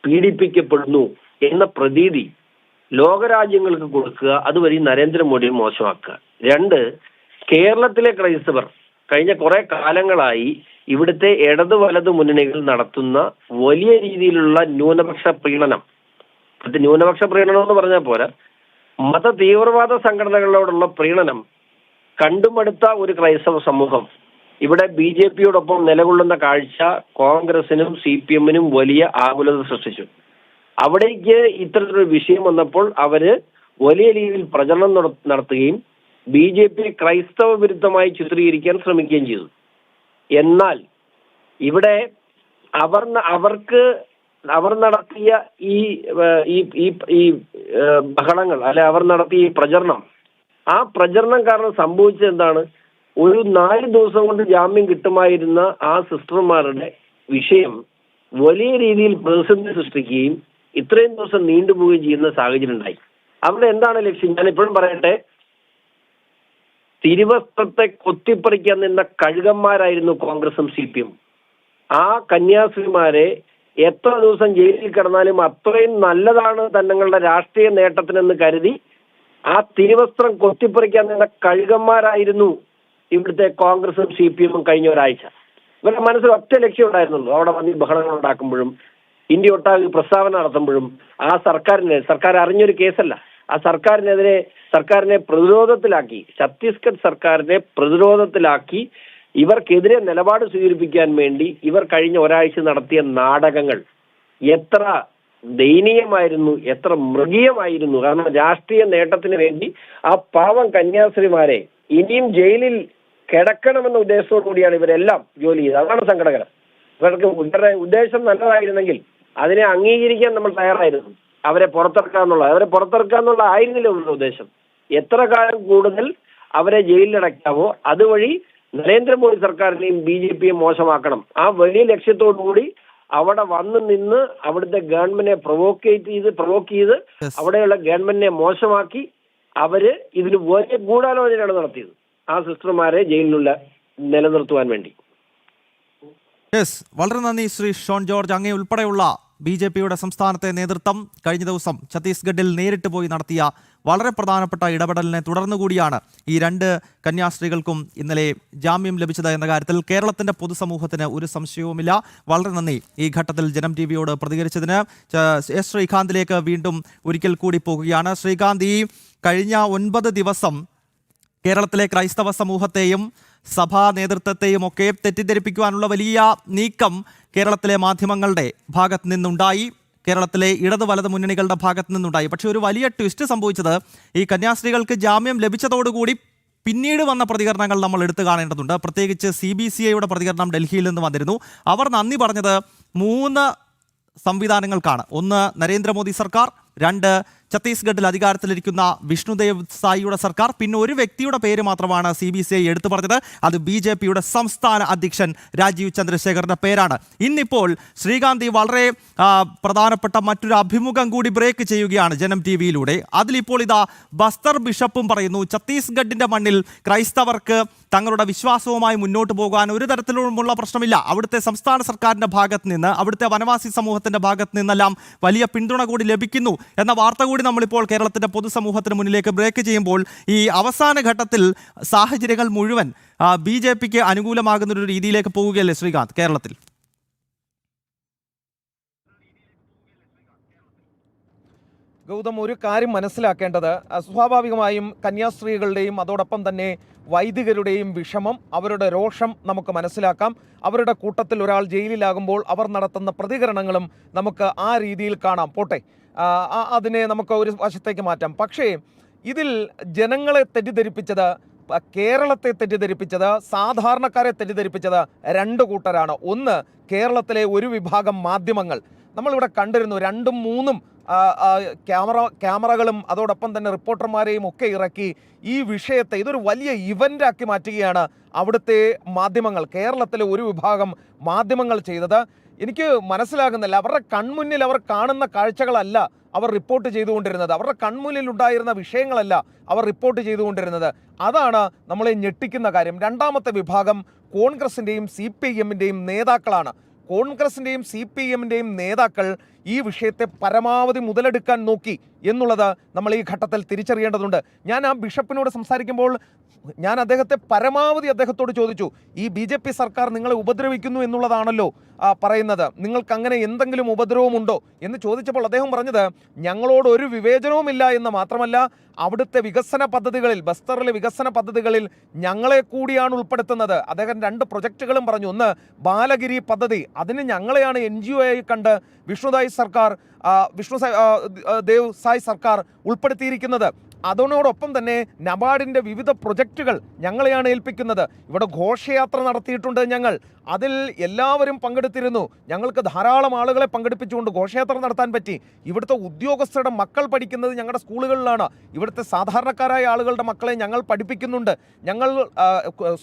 പീഡിപ്പിക്കപ്പെടുന്നു എന്ന പ്രതീതി ലോകരാജ്യങ്ങൾക്ക് കൊടുക്കുക, അതുവഴി നരേന്ദ്രമോദിയെ മോശമാക്കുക. 2, കേരളത്തിലെ ക്രൈസ്തവർ കഴിഞ്ഞ കുറെ കാലങ്ങളായി ഇവിടുത്തെ ഇടത് വലത് മുന്നണികൾ നടത്തുന്ന വലിയ രീതിയിലുള്ള ന്യൂനപക്ഷ പ്രീണനം, അത് ന്യൂനപക്ഷ പ്രീണനം എന്ന് പറഞ്ഞാൽ പോരാ, മത തീവ്രവാദ സംഘടനകളോടുള്ള പ്രീണനം കണ്ടുമടുത്ത ഒരു ക്രൈസ്തവ സമൂഹം ഇവിടെ BJPയോടൊപ്പം നിലകൊള്ളുന്ന കാഴ്ച കോൺഗ്രസിനും CPM-നും വലിയ ആകുലത സൃഷ്ടിച്ചു. അവിടേക്ക് ഇത്തരത്തിലൊരു വിഷയം വന്നപ്പോൾ അവര് വലിയ രീതിയിൽ പ്രചരണം നടത്തുകയും BJP ക്രൈസ്തവ വിരുദ്ധമായി ചിത്രീകരിക്കാൻ ശ്രമിക്കുകയും ചെയ്തു. എന്നാൽ ഇവിടെ അവർ നടത്തിയ ഈ ബഹളങ്ങൾ അല്ലെ അവർ നടത്തിയ ഈ പ്രചരണം, ആ പ്രചരണം കാരണം സംഭവിച്ചത് എന്താണ്? ഒരു 4 ദിവസം കൊണ്ട് ജാമ്യം കിട്ടുമായിരുന്ന ആ സിസ്റ്റർമാരുടെ വിഷയം വലിയ രീതിയിൽ പ്രതിസന്ധി സൃഷ്ടിക്കുകയും ഇത്രയും ദിവസം നീണ്ടുപോവുകയും ചെയ്യുന്ന സാഹചര്യം ഉണ്ടായി. അവിടെ എന്താണ് ലക്ഷ്യം? ഞാൻ ഇപ്പോഴും പറയട്ടെ, തിരുവസ്ത്രത്തെ കൊത്തിപ്പറിക്കാൻ നിന്ന കഴുകന്മാരായിരുന്നു കോൺഗ്രസും CPM. ആ കന്യാസ്ത്രീമാരെ എത്ര ദിവസം ജയിലിൽ കിടന്നാലും അത്രയും നല്ലതാണ് തങ്ങളുടെ രാഷ്ട്രീയ നേട്ടത്തിനെന്ന് കരുതി ആ തിരുവസ്ത്രം കൊത്തിപ്പറിക്കാൻ നിന്ന കഴുകന്മാരായിരുന്നു ഇവിടുത്തെ കോൺഗ്രസും CPM-ഉം കഴിഞ്ഞ ഒരാഴ്ച. ഇവരുടെ മനസ്സിൽ ഒറ്റ ലക്ഷ്യം ഉണ്ടായിരുന്നുള്ളൂ. അവിടെ വന്ന് ബഹളങ്ങൾ ഉണ്ടാക്കുമ്പോഴും ഇന്ത്യ ഒട്ടാകെ പ്രസ്താവന നടത്തുമ്പോഴും ആ സർക്കാർ അറിഞ്ഞൊരു കേസല്ല, ആ സർക്കാരിനെ പ്രതിരോധത്തിലാക്കി, ഛത്തീസ്ഗഡ് സർക്കാരിനെ പ്രതിരോധത്തിലാക്കി ഇവർക്കെതിരെ നിലപാട് സ്വീകരിപ്പിക്കാൻ വേണ്ടി ഇവർ കഴിഞ്ഞ ഒരാഴ്ച നടത്തിയ നാടകങ്ങൾ എത്ര ദയനീയമായിരുന്നു, എത്ര മൃഗീയമായിരുന്നു. കാരണം രാഷ്ട്രീയ നേട്ടത്തിന് വേണ്ടി ആ പാവം കന്യാസ്ത്രീമാരെ ഇനിയും ജയിലിൽ കിടക്കണമെന്ന ഉദ്ദേശത്തോടു കൂടിയാണ് ഇവരെല്ലാം ജോലി ചെയ്തത്. അതാണ് സങ്കടകരം. ഇവരുടെ ഉദ്ദേശം നല്ലതായിരുന്നെങ്കിൽ അതിനെ അംഗീകരിക്കാൻ നമ്മൾ തയ്യാറായിരുന്നു. അവരെ പുറത്തിറക്കുക എന്നുള്ള ആയിരുന്നില്ല ഇവരുടെ ഉദ്ദേശം. എത്ര കാലം കൂടുതൽ അവരെ ജയിലിലടയ്ക്കാവോ അതുവഴി നരേന്ദ്രമോദി സർക്കാരിനെയും BJP-യും മോശമാക്കണം. ആ വലിയ ലക്ഷ്യത്തോടു കൂടി അവിടെ വന്ന് നിന്ന് അവിടുത്തെ ഗവൺമെന്റിനെ പ്രൊവോക്ക് ചെയ്ത് അവിടെയുള്ള ഗവൺമെന്റിനെ മോശമാക്കി അവര് ഇതിന് വലിയ ഗൂഢാലോചനയാണ് നടത്തിയത്, ആ സിസ്റ്റർമാരെ ജയിലിലുള്ള നിലനിർത്തുവാൻ വേണ്ടി. വളരെ നന്ദി ശ്രീ ഷോൺ ജോർജ്. അങ്ങേ ഉൾപ്പെടെയുള്ള BJP-യുടെ സംസ്ഥാനത്തെ നേതൃത്വം കഴിഞ്ഞ ദിവസം ഛത്തീസ്ഗഡിൽ നേരിട്ട് പോയി നടത്തിയ വളരെ പ്രധാനപ്പെട്ട ഇടപെടലിനെ തുടർന്നുകൂടിയാണ് ഈ 2 കന്യാസ്ത്രീകൾക്കും ഇന്നലെ ജാമ്യം ലഭിച്ചത് എന്ന കാര്യത്തിൽ കേരളത്തിന്റെ പൊതുസമൂഹത്തിന് ഒരു സംശയവുമില്ല. വളരെ നന്ദി ഈ ഘട്ടത്തിൽ ജനം TV-യോട് പ്രതികരിച്ചതിന്. ശ്രീകാന്തിലേക്ക് വീണ്ടും ഒരിക്കൽ കൂടി പോകുകയാണ്. ശ്രീകാന്ത്, ഈ കഴിഞ്ഞ 9 ദിവസം കേരളത്തിലെ ക്രൈസ്തവ സമൂഹത്തെയും സഭാ നേതൃത്വത്തെയും ഒക്കെ തെറ്റിദ്ധരിപ്പിക്കുവാനുള്ള വലിയ നീക്കം കേരളത്തിലെ മാധ്യമങ്ങളുടെ ഭാഗത്ത് നിന്നുണ്ടായി, കേരളത്തിലെ ഇടത് വലത് മുന്നണികളുടെ ഭാഗത്ത് നിന്നുണ്ടായി. പക്ഷേ ഒരു വലിയ ട്വിസ്റ്റ് സംഭവിച്ചത് ഈ കന്യാസ്ത്രീകൾക്ക് ജാമ്യം ലഭിച്ചതോടുകൂടി പിന്നീട് വന്ന പ്രതികരണങ്ങൾ നമ്മൾ എടുത്തു കാണേണ്ടതുണ്ട്. പ്രത്യേകിച്ച് CBCIയുടെ പ്രതികരണം ഡൽഹിയിൽ നിന്ന് വന്നിരുന്നു. അവർ നന്ദി പറഞ്ഞത് 3 സംവിധാനങ്ങൾക്കാണ്. 1 നരേന്ദ്രമോദി സർക്കാർ, 2 ഛത്തീസ്ഗഡിൽ അധികാരത്തിലിരിക്കുന്ന വിഷ്ണുദേവ് സായിയുടെ സർക്കാർ. പിന്നെ ഒരു വ്യക്തിയുടെ പേര് മാത്രമാണ് CBCI എടുത്തു പറഞ്ഞത്. അത് BJPയുടെ സംസ്ഥാന അധ്യക്ഷൻ രാജീവ് ചന്ദ്രശേഖറിന്റെ പേരാണ്. ഇന്നിപ്പോൾ ശ്രീകാന്ത് വളരെ പ്രധാനപ്പെട്ട മറ്റൊരു അഭിമുഖം കൂടി ബ്രേക്ക് ചെയ്യുകയാണ് ജനം TV-യിലൂടെ. അതിലിപ്പോൾ ഇതാ ബസ്തർ ബിഷപ്പും പറയുന്നു, ഛത്തീസ്ഗഡിന്റെ മണ്ണിൽ ക്രൈസ്തവർക്ക് തങ്ങളുടെ വിശ്വാസവുമായി മുന്നോട്ട് പോകാൻ ഒരു തരത്തിലുമുള്ള പ്രശ്നമില്ല. അവിടുത്തെ സംസ്ഥാന സർക്കാരിന്റെ ഭാഗത്ത് നിന്ന്, അവിടുത്തെ വനവാസി സമൂഹത്തിന്റെ ഭാഗത്ത് നിന്നെല്ലാം വലിയ പിന്തുണ കൂടി ലഭിക്കുന്നു എന്ന വാർത്ത കൂടി നമ്മളിപ്പോൾ കേരളത്തിന്റെ പൊതുസമൂഹത്തിന് മുന്നിലേക്ക് ബ്രേക്ക് ചെയ്യുമ്പോൾ ഈ അവസാന ഘട്ടത്തിൽ സാഹചര്യങ്ങൾ മുഴുവൻ BJPക്ക് അനുകൂലമാകുന്ന ഒരു രീതിയിലേക്ക് പോവുകയല്ലേ ശ്രീകാന്ത് കേരളത്തിൽ? ഗൗതം, ഒരു കാര്യം മനസ്സിലാക്കേണ്ടത്, സ്വാഭാവികമായും കന്യാസ്ത്രീകളുടെയും അതോടൊപ്പം തന്നെ വൈദികരുടെയും വിഷമം, അവരുടെ രോഷം നമുക്ക് മനസ്സിലാക്കാം. അവരുടെ കൂട്ടത്തിൽ ഒരാൾ ജയിലിലാകുമ്പോൾ അവർ നടത്തുന്ന പ്രതികരണങ്ങളും നമുക്ക് ആ രീതിയിൽ കാണാം. പോട്ടെ, അതിനെ നമുക്ക് ഒരു വശത്തേക്ക് മാറ്റാം. പക്ഷേ ഇതിൽ ജനങ്ങളെ തെറ്റിദ്ധരിപ്പിച്ചത്, കേരളത്തെ തെറ്റിദ്ധരിപ്പിച്ചത്, സാധാരണക്കാരെ തെറ്റിദ്ധരിപ്പിച്ചത് രണ്ട് കൂട്ടരാണ്. ഒന്ന്, കേരളത്തിലെ ഒരു വിഭാഗം മാധ്യമങ്ങൾ. നമ്മളിവിടെ കണ്ടിരുന്നു 2ഉം 3ഉം ക്യാമറകളും അതോടൊപ്പം തന്നെ റിപ്പോർട്ടർമാരെയും ഒക്കെ ഇറക്കി ഈ വിഷയത്തെ ഇതൊരു വലിയ ഇവൻ്റാക്കി മാറ്റുകയാണ് അവിടുത്തെ മാധ്യമങ്ങൾ, കേരളത്തിലെ ഒരു വിഭാഗം മാധ്യമങ്ങൾ ചെയ്തത്. എനിക്ക് മനസ്സിലാകുന്നില്ല, അവരുടെ കൺമുന്നിൽ അവർ കാണുന്ന കാഴ്ചകളല്ല അവർ റിപ്പോർട്ട് ചെയ്തുകൊണ്ടിരുന്നത്, അവരുടെ കൺമുന്നിൽ ഉണ്ടായിരുന്ന വിഷയങ്ങളല്ല അവർ റിപ്പോർട്ട് ചെയ്തുകൊണ്ടിരുന്നത്. അതാണ് നമ്മളെ ഞെട്ടിക്കുന്ന കാര്യം. രണ്ടാമത്തെ വിഭാഗം കോൺഗ്രസിൻ്റെയും CPIM-ൻ്റെയും നേതാക്കളാണ്. കോൺഗ്രസിൻ്റെയും CPIM-ൻ്റെയും നേതാക്കൾ ഈ വിഷയത്തെ പരമാവധി മുതലെടുക്കാൻ നോക്കി എന്നുള്ളത് നമ്മൾ ഈ ഘട്ടത്തിൽ തിരിച്ചറിയേണ്ടതുണ്ട്. ഞാൻ ആ ബിഷപ്പിനോട് സംസാരിക്കുമ്പോൾ ഞാൻ അദ്ദേഹത്തോട് ചോദിച്ചു, ഈ BJP സർക്കാർ നിങ്ങളെ ഉപദ്രവിക്കുന്നു എന്നുള്ളതാണല്ലോ പറയുന്നത്, നിങ്ങൾക്ക് അങ്ങനെ എന്തെങ്കിലും ഉപദ്രവമുണ്ടോ എന്ന് ചോദിച്ചപ്പോൾ അദ്ദേഹം പറഞ്ഞത്, ഞങ്ങളോട് ഒരു വിവേചനവുമില്ല എന്ന് മാത്രമല്ല, അവിടുത്തെ വികസന പദ്ധതികളിൽ, ബസ്തറിലെ വികസന പദ്ധതികളിൽ ഞങ്ങളെ കൂടിയാണ് ഉൾപ്പെടുത്തുന്നത്. അദ്ദേഹം 2 പ്രൊജക്റ്റുകളും പറഞ്ഞു. ഒന്ന്, ബാലഗിരി പദ്ധതി, അതിന് ഞങ്ങളെയാണ് NGO ആയി കണ്ട് വിഷ്ണുദേവ് സായ് സർക്കാർ ഉൾപ്പെടുത്തിയിരിക്കുന്നത്. അതിനോടൊപ്പം തന്നെ നബാർഡിൻ്റെ വിവിധ പ്രൊജക്റ്റുകൾ ഞങ്ങളെയാണ് ഏൽപ്പിക്കുന്നത്. ഇവിടെ ഘോഷയാത്ര നടത്തിയിട്ടുണ്ട് ഞങ്ങൾ, അതിൽ എല്ലാവരും പങ്കെടുത്തിരുന്നു. ഞങ്ങൾക്ക് ധാരാളം ആളുകളെ പങ്കെടുപ്പിച്ചുകൊണ്ട് ഘോഷയാത്ര നടത്താൻ പറ്റി. ഇവിടുത്തെ ഉദ്യോഗസ്ഥരുടെ മക്കൾ പഠിക്കുന്നത് ഞങ്ങളുടെ സ്കൂളുകളിലാണ്. ഇവിടുത്തെ സാധാരണക്കാരായ ആളുകളുടെ മക്കളെ ഞങ്ങൾ പഠിപ്പിക്കുന്നുണ്ട്. ഞങ്ങൾ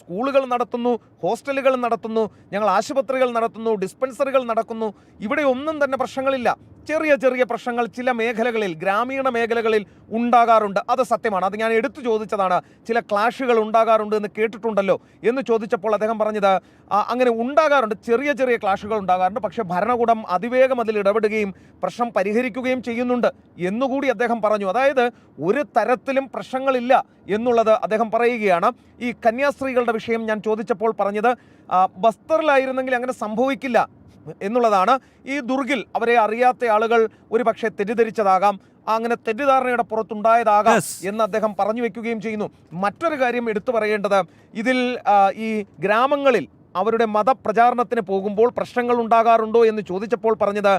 സ്കൂളുകൾ നടത്തുന്നു, ഹോസ്റ്റലുകൾ നടത്തുന്നു, ഞങ്ങൾ ആശുപത്രികൾ നടത്തുന്നു, ഡിസ്പെൻസറികൾ നടക്കുന്നു. ഇവിടെ ഒന്നും തന്നെ പ്രശ്നങ്ങളില്ല. ചെറിയ ചെറിയ പ്രശ്നങ്ങൾ ചില മേഖലകളിൽ, ഗ്രാമീണ മേഖലകളിൽ ഉണ്ടാകാറുണ്ട്. അത് സത്യമാണ്, അത് ഞാൻ എടുത്തു ചോദിച്ചതാണ്. ചില ക്ലാഷുകൾ ഉണ്ടാകാറുണ്ട് എന്ന് കേട്ടിട്ടുണ്ടല്ലോ എന്ന് ചോദിച്ചപ്പോൾ അദ്ദേഹം പറഞ്ഞത്, അങ്ങനെ ഉണ്ടാകാറുണ്ട്, ചെറിയ ചെറിയ ക്ലാഷുകൾ ഉണ്ടാകാറുണ്ട്, പക്ഷേ ഭരണകൂടം അതിവേഗം അതിൽ ഇടപെടുകയും പ്രശ്നം പരിഹരിക്കുകയും ചെയ്യുന്നുണ്ട് എന്നുകൂടി അദ്ദേഹം പറഞ്ഞു. അതായത് ഒരു തരത്തിലും പ്രശ്നങ്ങളില്ല എന്നുള്ളത് അദ്ദേഹം പറയുകയാണ്. ഈ കന്യാസ്ത്രീകളുടെ വിഷയം ഞാൻ ചോദിച്ചപ്പോൾ പറഞ്ഞത്, ബസ്തറിലായിരുന്നെങ്കിൽ അങ്ങനെ സംഭവിക്കില്ല എന്നുള്ളതാണ്. ഈ ദുർഗിൽ അവരെ അറിയാത്ത ആളുകൾ ഒരു പക്ഷേ തെറ്റിദ്ധരിച്ചതാകാം, അങ്ങനെ തെറ്റിദ്ധാരണയുടെ പുറത്തുണ്ടായതാകാം എന്ന് അദ്ദേഹം പറഞ്ഞു വെക്കുകയും ചെയ്യുന്നു. മറ്റൊരു കാര്യം എടുത്തു പറയേണ്ടത്, ഇതിൽ ഈ ഗ്രാമങ്ങളിൽ അവരുടെ മതപ്രചാരണത്തിന് പോകുമ്പോൾ പ്രശ്നങ്ങൾ ഉണ്ടാകാറുണ്ടോ എന്ന് ചോദിച്ചപ്പോൾ പറഞ്ഞത്,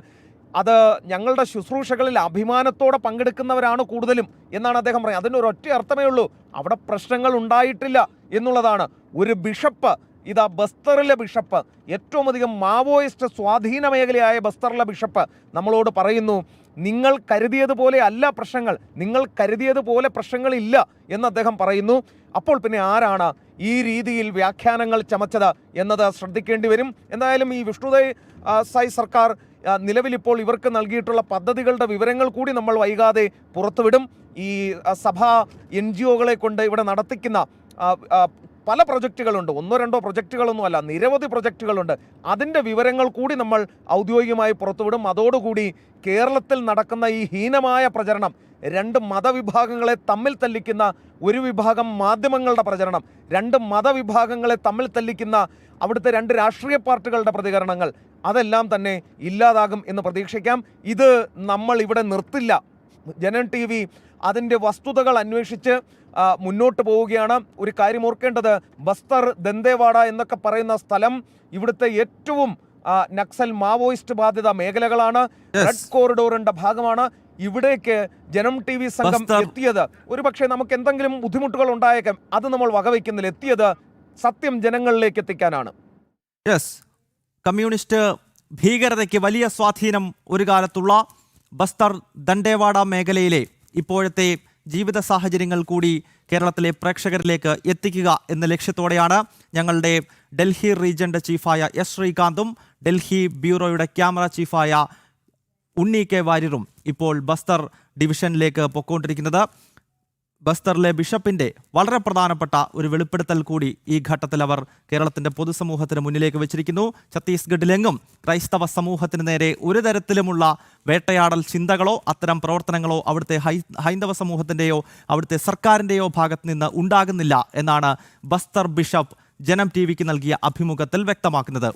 അത് ഞങ്ങളുടെ ശുശ്രൂഷകളിൽ അഭിമാനത്തോടെ പങ്കെടുക്കുന്നവരാണ് കൂടുതലും എന്നാണ് അദ്ദേഹം പറയുന്നത്. അതിനൊരൊറ്റ അർത്ഥമേ ഉള്ളൂ, അവിടെ പ്രശ്നങ്ങൾ ഉണ്ടായിട്ടില്ല എന്നുള്ളതാണ്. ഒരു ബിഷപ്പ്, ഇതാ ബസ്തറിലെ ബിഷപ്പ്, ഏറ്റവും അധികം മാവോയിസ്റ്റ് സ്വാധീന മേഖലയായ ബസ്തറിലെ ബിഷപ്പ് നമ്മളോട് പറയുന്നു, നിങ്ങൾ കരുതിയതുപോലെ അല്ല പ്രശ്നങ്ങൾ, നിങ്ങൾ കരുതിയതുപോലെ പ്രശ്നങ്ങളില്ല എന്ന് അദ്ദേഹം പറയുന്നു. അപ്പോൾ പിന്നെ ആരാണ് ഈ രീതിയിൽ വ്യാഖ്യാനങ്ങൾ ചമച്ചത് എന്നത് ശ്രദ്ധിക്കേണ്ടി വരും. എന്തായാലും ഈ വിഷ്ണുദേവ് സായ് സർക്കാർ നിലവിലിപ്പോൾ ഇവർക്ക് നൽകിയിട്ടുള്ള പദ്ധതികളുടെ വിവരങ്ങൾ കൂടി നമ്മൾ വൈകാതെ പുറത്തുവിടും. ഈ സഭാ NGO-കളെ കൊണ്ട് ഇവിടെ നടത്തിക്കുന്ന പല പ്രൊജക്റ്റുകളുണ്ട്, 1-2 പ്രൊജക്റ്റുകളൊന്നുമല്ല, നിരവധി പ്രൊജക്റ്റുകളുണ്ട്. അതിൻ്റെ വിവരങ്ങൾ കൂടി നമ്മൾ ഔദ്യോഗികമായി പുറത്തുവിടും. അതോടുകൂടി കേരളത്തിൽ നടക്കുന്ന ഈ ഹീനമായ പ്രചരണം, 2 മതവിഭാഗങ്ങളെ തമ്മിൽ തല്ലിക്കുന്ന ഒരു വിഭാഗം മാധ്യമങ്ങളുടെ പ്രചരണം, 2 മതവിഭാഗങ്ങളെ തമ്മിൽ തല്ലിക്കുന്ന അവിടുത്തെ 2 രാഷ്ട്രീയ പാർട്ടികളുടെ പ്രതികരണങ്ങൾ, അതെല്ലാം തന്നെ ഇല്ലാതാകും എന്ന് പ്രതീക്ഷിക്കാം. ഇത് നമ്മൾ ഇവിടെ നിർത്തില്ല. ജനം TV അതിൻ്റെ വസ്തുതകൾ അന്വേഷിച്ച് മുന്നോട്ട് പോവുകയാണ്. ഒരു കാര്യം ഓർക്കേണ്ടത്, ബസ്തർ, ദന്തേവാഡ എന്നൊക്കെ പറയുന്ന സ്ഥലം ഇവിടുത്തെ ഏറ്റവും നക്സൽ മാവോയിസ്റ്റ് ബാധിത മേഖലകളാണ്. റെഡ് കോറിഡോറിന്റെ ഭാഗമാണ്. ഇവിടേക്ക് ജനം TV സംഘം എത്തിയത് ഒരുപക്ഷെ നമുക്ക് എന്തെങ്കിലും ബുദ്ധിമുട്ടുകൾ ഉണ്ടായേക്കാം, അത് നമ്മൾ വകവയ്ക്കുന്നില്ല. എത്തിയത് സത്യം ജനങ്ങളിലേക്ക് എത്തിക്കാനാണ്. കമ്മ്യൂണിസ്റ്റ് ഭീകരതയ്ക്ക് വലിയ സ്വാധീനം ഒരു കാലത്തുള്ള ബസ്തർ, ദന്തേവാഡ മേഖലയിലെ ഇപ്പോഴത്തെ ജീവിത സാഹചര്യങ്ങൾ കൂടി കേരളത്തിലെ പ്രേക്ഷകരിലേക്ക് എത്തിക്കുക എന്ന ലക്ഷ്യത്തോടെയാണ് ഞങ്ങളുടെ ഡൽഹി റീജിയന്റെ ചീഫായ എസ് ശ്രീകാന്തും ഡൽഹി ബ്യൂറോയുടെ ക്യാമറ ചീഫായ ഉണ്ണി കെ വാര്യരും ഇപ്പോൾ ബസ്തർ ഡിവിഷനിലേക്ക് പൊക്കോണ്ടിരിക്കുന്നത്. ബസ്തറിലെ ബിഷപ്പിന്റെ വളരെ പ്രധാനപ്പെട്ട ഒരു വെളിപ്പെടുത്തൽ കൂടി ഈ ഘട്ടത്തിൽ അവർ കേരളത്തിന്റെ പൊതുസമൂഹത്തിന് മുന്നിലേക്ക് വെച്ചിരിക്കുന്നു. ഛത്തീസ്ഗഡിലെങ്ങും ക്രൈസ്തവ സമൂഹത്തിന് നേരെ ഒരു തരത്തിലുമുള്ള വേട്ടയാടൽ ചിന്തകളോ അത്തരം പ്രവർത്തനങ്ങളോ അവിടുത്തെ ഹൈന്ദവ സമൂഹത്തിന്റെയോ അവിടുത്തെ സർക്കാരിന്റെയോ ഭാഗത്ത് നിന്ന് ഉണ്ടാകുന്നില്ല എന്നാണ് ബസ്തർ ബിഷപ്പ് ജനം ടി വിക്ക് നൽകിയ അഭിമുഖത്തിൽ വ്യക്തമാക്കുന്നത്.